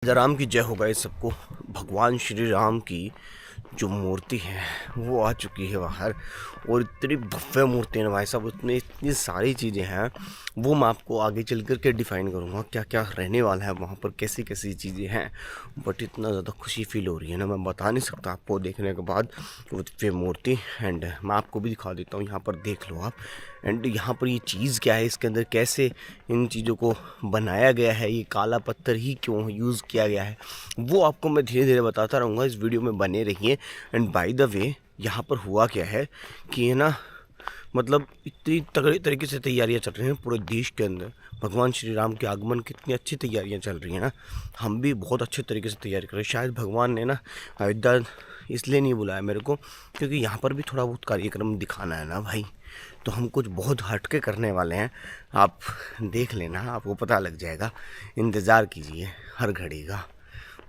जय राम की जय हो गाइस सबको। भगवान श्री राम की जो मूर्ति है वो आ चुकी है बाहर, और इतनी भव्य मूर्ति है ना भाई साहब, उसमें इतनी सारी चीज़ें हैं वो मैं आपको आगे चल कर के डिफ़ाइन करूँगा क्या क्या रहने वाला है वहाँ पर, कैसी कैसी चीज़ें हैं। बट इतना ज़्यादा खुशी फील हो रही है ना, मैं बता नहीं सकता आपको देखने के बाद वो दिव्य मूर्ति। एंड मैं आपको भी दिखा देता हूँ, यहाँ पर देख लो आप। एंड यहाँ पर ये चीज़ क्या है, इसके अंदर कैसे इन चीज़ों को बनाया गया है, ये काला पत्थर ही क्यों यूज़ किया गया है, वो आपको मैं धीरे धीरे बताता रहूँगा। इस वीडियो में बने रहिए। एंड बाय द वे यहाँ पर हुआ क्या है कि है ना, मतलब इतनी तगड़ी तरीके से तैयारियां चल रही हैं पूरे देश के अंदर। भगवान श्री राम के आगमन की इतनी अच्छी तैयारियां चल रही हैं ना, हम भी बहुत अच्छे तरीके से तैयारी कर रहे हैं। शायद भगवान ने ना अयोध्या इसलिए नहीं बुलाया मेरे को क्योंकि यहाँ पर भी थोड़ा बहुत कार्यक्रम दिखाना है ना भाई, तो हम कुछ बहुत हटके करने वाले हैं। आप देख लेना, आपको पता लग जाएगा, इंतज़ार कीजिए हर घड़ी का,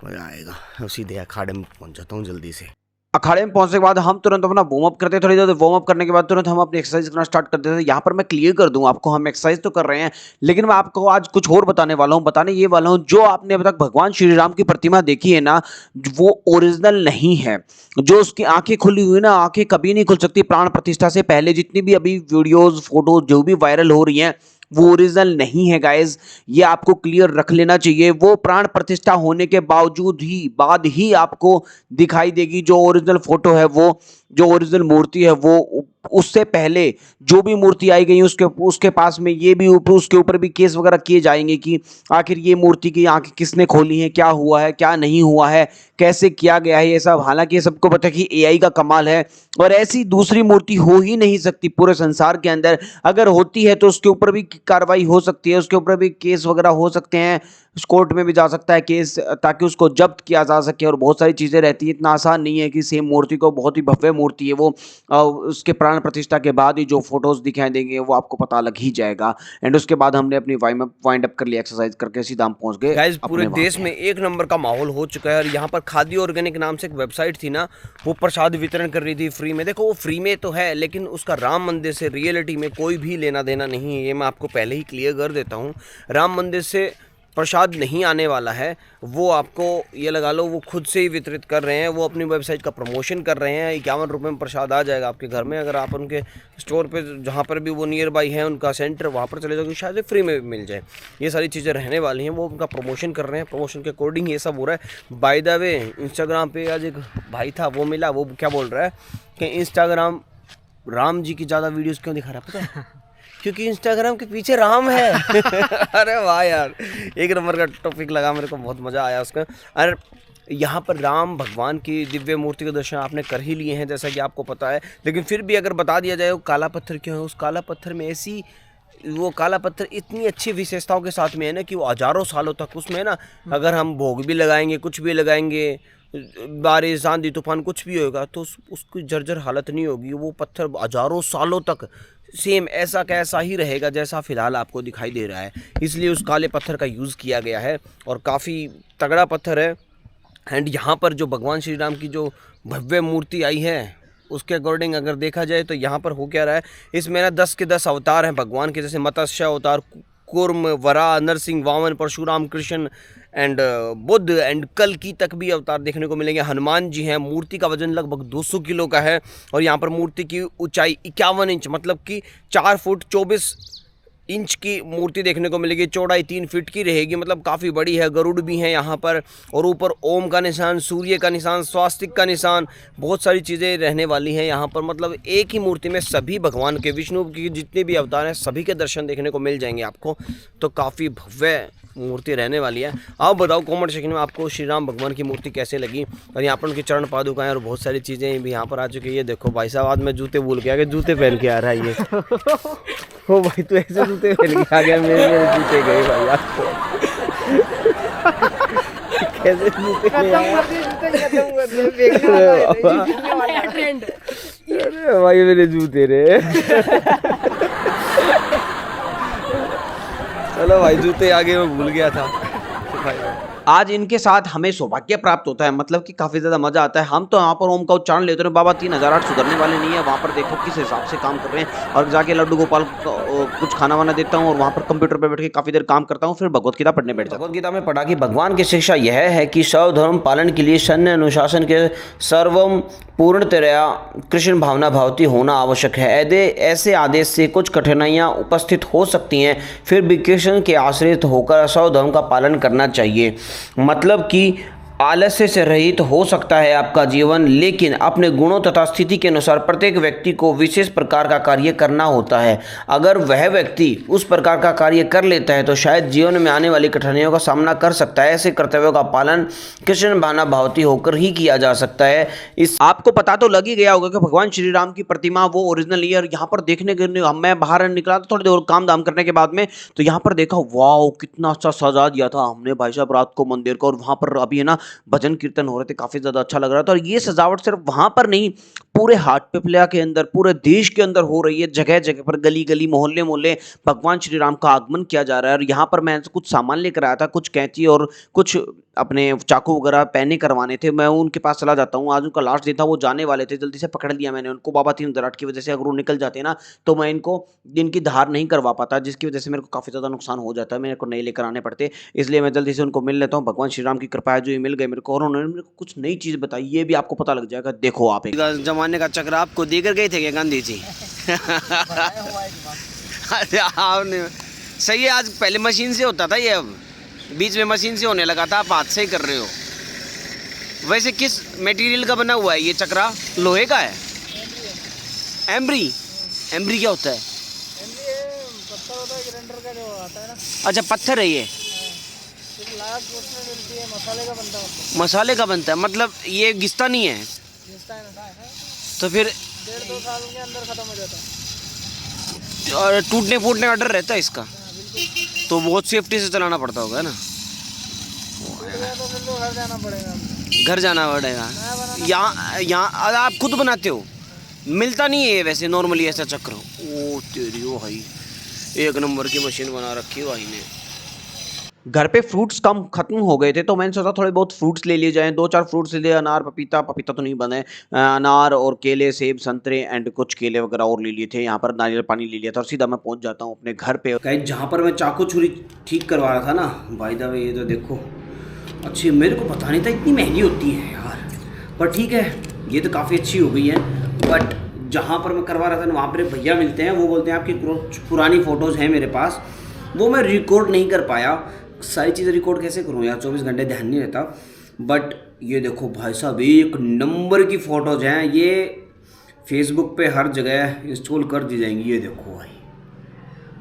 मज़ा आएगा। सीधे अखाड़े में पहुँच जाता हूँ जल्दी से। अखाड़े में पहुंचने के बाद हम तुरंत अपना वार्म अप करते हैं। थोड़ी देर वार्म अप करने के बाद तुरंत हम अपनी एक्सरसाइज करना स्टार्ट कर देते हैं। यहाँ पर मैं क्लियर कर दूं आपको, हम एक्सरसाइज तो कर रहे हैं लेकिन मैं आपको आज कुछ और बताने वाला हूँ। बताने ये वाला हूँ, जो आपने अब तक भगवान श्री राम की प्रतिमा देखी है ना, वो ओरिजिनल नहीं है। जो उसकी आंखें खुली हुई ना, आंखें कभी नहीं खुल सकती प्राण प्रतिष्ठा से पहले। जितनी भी अभी वीडियोज फोटोज जो भी वायरल हो रही हैं वो ओरिजिनल नहीं है गाइज, ये आपको क्लियर रख लेना चाहिए। वो प्राण प्रतिष्ठा होने के बाद ही आपको दिखाई देगी। जो ओरिजिनल फोटो है, वो जो ओरिजिनल मूर्ति है, वो उससे पहले जो भी मूर्ति आई गई उसके पास में ये भी ऊपर उसके ऊपर भी केस वगैरह किए जाएंगे कि आखिर ये मूर्ति की आंखें किसने खोली हैं, क्या हुआ है, क्या नहीं हुआ है, कैसे किया गया है, ये सब। हालांकि ये सबको पता है कि एआई का कमाल है और ऐसी दूसरी मूर्ति हो ही नहीं सकती पूरे संसार के अंदर। अगर होती है तो उसके ऊपर भी कार्रवाई हो सकती है, उसके ऊपर भी केस वगैरह हो सकते हैं, कोर्ट में भी जा सकता है केस, ताकि उसको जब्त किया जा सके और बहुत सारी चीज़ें रहती हैं। इतना आसान नहीं है कि सेम मूर्ति को, बहुत ही भव्य मूर्ति है वो, उसके प्राण प्रतिष्ठा के बाद ही जो फोटोज दिखाई देंगे वो आपको पता लग ही जाएगा। एंड उसके बाद हमने अपनी वाइंड अप कर लिया एक्सरसाइज करके, सीधा हम पहुंच गए गाइस पूरे अपने देश में एक नंबर का माहौल हो चुका है। और यहाँ पर खादी ऑर्गेनिक नाम से एक वेबसाइट थी ना, वो प्रसाद वितरण कर रही थी फ्री में। देखो वो फ्री में तो है, लेकिन उसका राम मंदिर से रियलिटी में कोई भी लेना देना नहीं है, ये मैं आपको पहले ही क्लियर कर देता हूँ। राम मंदिर से प्रसाद नहीं आने वाला है, वो आपको ये लगा लो वो खुद से ही वितरित कर रहे हैं। वो अपनी वेबसाइट का प्रमोशन कर रहे हैं। 51 रुपये में प्रसाद आ जाएगा आपके घर में। अगर आप उनके स्टोर पे जहाँ पर भी वो नियर बाई है उनका सेंटर, वहाँ पर चले जाओगे, शायद फ्री में मिल जाए। ये सारी चीज़ें रहने वाली हैं, वो उनका प्रमोशन कर रहे हैं, प्रमोशन के अकॉर्डिंग ये सब हो रहा है। बाय द वे इंस्टाग्राम पे आज एक भाई था, वो मिला, वो क्या बोल रहा है कि इंस्टाग्राम राम जी की ज़्यादा वीडियोज़ क्यों दिखा रहा है, पता है? क्योंकि इंस्टाग्राम के पीछे राम है। अरे वाह यार, एक नंबर का टॉपिक लगा, मेरे को बहुत मज़ा आया उसका। और यहाँ पर राम भगवान की दिव्य मूर्ति के दर्शन आपने कर ही लिए हैं जैसा कि आपको पता है, लेकिन फिर भी अगर बता दिया जाए वो काला पत्थर क्यों है, उस काला पत्थर में ऐसी, वो काला पत्थर इतनी अच्छी विशेषताओं के साथ में है ना कि वो हज़ारों सालों तक उसमें ना, अगर हम भोग भी लगाएंगे, कुछ भी लगाएंगे, बारिश आंधी तूफान कुछ भी होगा, तो उसकी जर्जर हालत नहीं होगी। वो पत्थर हज़ारों सालों तक सेम ऐसा कैसा ही रहेगा जैसा फ़िलहाल आपको दिखाई दे रहा है। इसलिए उस काले पत्थर का यूज़ किया गया है और काफ़ी तगड़ा पत्थर है। एंड यहाँ पर जो भगवान श्री राम की जो भव्य मूर्ति आई है उसके अकॉर्डिंग अगर देखा जाए तो यहाँ पर हो क्या रहा है, इसमें ना 10 के 10 अवतार हैं भगवान के, जैसे मत्स्य अवतार, कूर्म, वराह, नरसिंह, वामन, परशुराम, कृष्ण एंड बुद्ध एंड कल की तक भी अवतार देखने को मिलेंगे। हनुमान जी हैं। मूर्ति का वजन लगभग 200 किलो का है और यहाँ पर मूर्ति की ऊंचाई 51 इंच, मतलब कि 4 फुट 24 इंच की मूर्ति देखने को मिलेगी। चौड़ाई 3 फीट की रहेगी, मतलब काफ़ी बड़ी है। गरुड़ भी हैं यहाँ पर, और ऊपर ओम का निशान, सूर्य का निशान, स्वास्तिक का निशान, बहुत सारी चीज़ें रहने वाली हैं यहाँ पर। मतलब एक ही मूर्ति में सभी भगवान के, विष्णु की जितने भी अवतार हैं सभी के दर्शन देखने को मिल जाएंगे आपको। तो काफ़ी भव्य मूर्ति रहने वाली है। आप बताओ कमेंट सेक्शन में आपको श्री राम भगवान की मूर्ति कैसे लगी। और यहाँ पर उनकी चरण पादुकाएं और बहुत सारी चीज़ें भी यहाँ पर आ चुकी है। ये देखो भाई साहब, आज मैं जूते भूल गया कि जूते पहन के आ रहा है ये। ओ भाई तू ऐसे जूते पहन के आ गया, मेरे जूते गए भाई आपको। कैसे जूते अरे भाई मेरे जूते रे। चलो भाई जूते आगे मैं भूल गया था। आज इनके साथ हमें सौभाग्य प्राप्त होता है, मतलब कि काफ़ी ज़्यादा मज़ा आता है। हम तो यहाँ पर ओम का उच्चारण लेते हैं, बाबा 3008 सुधरने वाले नहीं है। वहाँ पर देखो किस हिसाब से काम कर रहे हैं, और जाके लड्डू गोपाल को कुछ खाना-वाना देता हूँ और वहाँ पर कंप्यूटर पे बैठ के काफ़ी देर काम करता हूँ, फिर भगवत गीता पढ़ने बैठ जाता हूँ। भगवत गीता में पढ़ा कि भगवान की शिक्षा यह है कि सर्वधर्म पालन के लिए सैन्य अनुशासन के सर्वम पूर्णतया कृष्ण भावना भावती होना आवश्यक है। ऐसे आदेश से कुछ कठिनाइयाँ उपस्थित हो सकती हैं, फिर भी कृष्ण के आश्रित होकर सर्वधर्म का पालन करना चाहिए। मतलब कि आलस्य से रहित हो सकता है आपका जीवन, लेकिन अपने गुणों तथा स्थिति के अनुसार प्रत्येक व्यक्ति को विशेष प्रकार का कार्य करना होता है। अगर वह व्यक्ति उस प्रकार का कार्य कर लेता है तो शायद जीवन में आने वाली कठिनाइयों का सामना कर सकता है। ऐसे कर्तव्यों का पालन कृष्ण भावना भावती होकर ही किया जा सकता है। इस आपको पता तो लग ही गया होगा कि भगवान श्री राम की प्रतिमा वो ओरिजिनल ही है, और यहाँ पर देखने के लिए मैं बाहर निकला था थोड़ी देर काम धाम करने के बाद में, तो यहाँ पर देखा वाओ कितना अच्छा सजा दिया था हमने भाई साहब रात को मंदिर को, और वहाँ पर अभी है ना भजन कीर्तन हो रहे थे, काफी ज्यादा अच्छा लग रहा था। और ये सजावट सिर्फ वहां पर नहीं, पूरे हाटपिपलिया के अंदर, पूरे देश के अंदर हो रही है। जगह जगह पर, गली गली, मोहल्ले मोहल्ले भगवान श्री राम का आगमन किया जा रहा है। और यहाँ पर मैं कुछ सामान लेकर आया था, कुछ कैंची और कुछ अपने चाकू वगैरह पहने करवाने थे। मैं उनके पास चला जाता हूँ, आज उनका लास्ट दिन था, वो जाने वाले थे, जल्दी से पकड़ लिया मैंने उनको। बाबा 3008 की वजह से अगर वो निकल जाते ना तो मैं इनको इनकी धार नहीं करवा पाता, जिसकी वजह से मेरे को काफी ज्यादा नुकसान हो जाता है, मेरे को नए लेकर आने पड़ते। इसलिए मैं जल्दी से उनको मिल लेता हूँ। भगवान श्री राम की कृपा है जो ये मिल गए मेरे को, और उन्होंने मेरे को कुछ नई चीज बताई, ये भी आपको पता लग जाएगा। देखो आप एक जमाने का चक्र आपको देकर गए थे क्या गांधी जी? अरे आपने सही है, आज पहले मशीन से होता था ये, अब बीच में मशीन से होने लगा था, आप हाथ से ही कर रहे हो। वैसे किस मटेरियल का बना हुआ है ये चक्रा? लोहे का है? एम्ब्री? एम्ब्री क्या होता है? पत्थर होता है ग्राइंडर का जो आता है ना, अच्छा पत्थर है ये, लाख उसमें मिलती है, मसाले का बनता है, मसाले का बनता है, मतलब ये घिसता नहीं है घिसता है ना, तो फिर 1.5-2 साल के अंदर खत्म हो जाता है। और टूटने फूटने का डर रहता है इसका, बिल्कुल तो बहुत सेफ्टी से चलाना पड़ता होगा ना। टूट गया तो फिर तो घर जाना पड़ेगा हमको। घर जाना पड़ेगा। नया बनाना यहाँ आप खुद बनाते हो? मिलता नहीं है ये वैसे नॉर्मली ऐसा चक्र। ओ तेरी ओ भाई, एक नंबर की मशीन बना रखी है भाई ने। घर पे फ्रूट्स कम खत्म हो गए थे, तो मैंने सोचा थोड़े बहुत फ्रूट्स ले लिए जाएं। 2-4 फ्रूट्स ले लिए, अनार, पपीता, पपीता तो नहीं बने, अनार और केले, सेब, संतरे एंड कुछ केले वगैरह और ले लिए थे। यहाँ पर नारियल पानी ले लिया था, और सीधा मैं पहुंच जाता हूँ अपने घर पे। गाइस जहाँ पर मैं चाकू छुरी ठीक करवा रहा था ना, भाई दा ये तो देखो अच्छी, मेरे को पता नहीं था इतनी महंगी होती है यार, पर ठीक है ये तो काफ़ी अच्छी हो गई है। बट जहाँ पर मैं करवा रहा था ना, वहाँ पर भैया मिलते हैं, वो बोलते हैं आपकी कुछ पुरानी फ़ोटोज़ हैं मेरे पास, वो मैं रिकॉर्ड नहीं कर पाया। सारी चीज़ें रिकॉर्ड कैसे करूँ यार, 24 घंटे ध्यान नहीं रहता। बट ये देखो भाई साहब, एक नंबर की फ़ोटोज़ हैं, ये फेसबुक पे हर जगह इंस्टॉल कर दी जाएंगी। ये देखो भाई,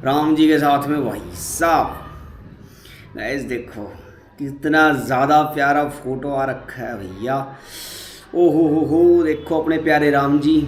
राम जी के साथ में भाई साहब, गाइस देखो कितना ज़्यादा प्यारा फ़ोटो आ रखा है भैया। ओ हो, देखो अपने प्यारे राम जी।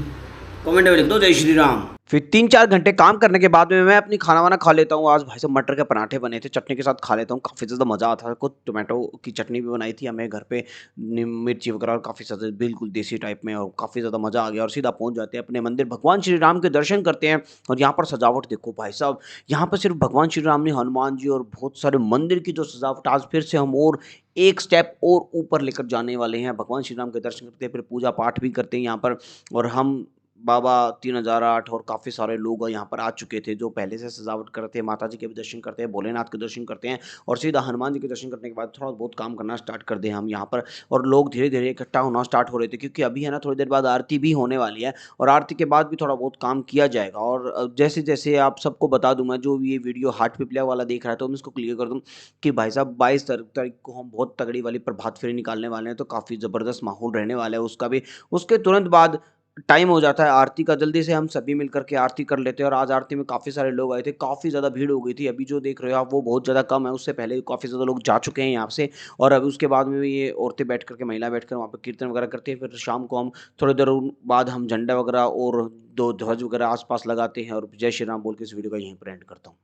कमेंट में लिख दो जय श्री राम। फिर 3-4 घंटे काम करने के बाद में मैं अपनी खाना वाना खा लेता हूँ। आज भाई साहब मटर के पराठे बने थे, चटनी के साथ खा लेता हूँ, काफ़ी ज़्यादा मज़ा आता है। कुछ टोमेटो की चटनी भी बनाई थी हमें घर पे, मिर्ची वगैरह, और काफ़ी ज़्यादा बिल्कुल देसी टाइप में, और काफ़ी ज़्यादा मज़ा आ गया। और सीधा पहुँच जाते हैं अपने मंदिर, भगवान श्री राम के दर्शन करते हैं। और यहाँ पर सजावट देखो भाई साहब, यहाँ पर सिर्फ भगवान श्री राम नहीं, हनुमान जी और बहुत सारे मंदिर की जो सजावट, आज फिर से हम और एक स्टेप और ऊपर लेकर जाने वाले हैं। भगवान श्री राम के दर्शन करते हैं, फिर पूजा पाठ भी करते हैं यहाँ पर। और हम बाबा 3008 और काफ़ी सारे लोग यहाँ पर आ चुके थे, जो पहले से सजावट करते हैं, माता जी के भी दर्शन करते हैं, भोलेनाथ के दर्शन करते हैं, और सीधा हनुमान जी के दर्शन करने के बाद थोड़ा बहुत काम करना स्टार्ट कर दें हम यहाँ पर। और लोग धीरे धीरे इकट्ठा होना स्टार्ट हो रहे थे, क्योंकि अभी है ना थोड़ी देर बाद आरती भी होने वाली है, और आरती के बाद भी थोड़ा बहुत काम किया जाएगा। और जैसे जैसे आप सबको बता दूं, मैं जो ये वीडियो हाटपिपलिया वाला देख रहा है, तो मैं इसको क्लियर कर दूं कि भाई साहब 22 तारीख को हम बहुत तगड़ी वाली प्रभात फेरी निकालने वाले हैं, तो काफ़ी ज़बरदस्त माहौल रहने वाला है उसका भी। उसके तुरंत बाद टाइम हो जाता है आरती का, जल्दी से हम सभी मिल कर के आरती कर लेते हैं। और आज आरती में काफ़ी सारे लोग आए थे, काफ़ी ज़्यादा भीड़ हो गई थी। अभी जो देख रहे हो आप वो बहुत ज़्यादा कम है, उससे पहले काफ़ी ज़्यादा लोग जा चुके हैं यहाँ से। और अभी उसके बाद में भी ये औरतें बैठ कर के, महिला बैठ कर वहाँ पे कीर्तन वगैरह करते हैं। फिर शाम को हम थोड़ी देर बाद हम झंडा वगैरह और 2 ध्वज वगैरह आस-पास लगाते हैं, और जय श्री राम बोल के इस वीडियो का यहीं पर एंड करता हूँ।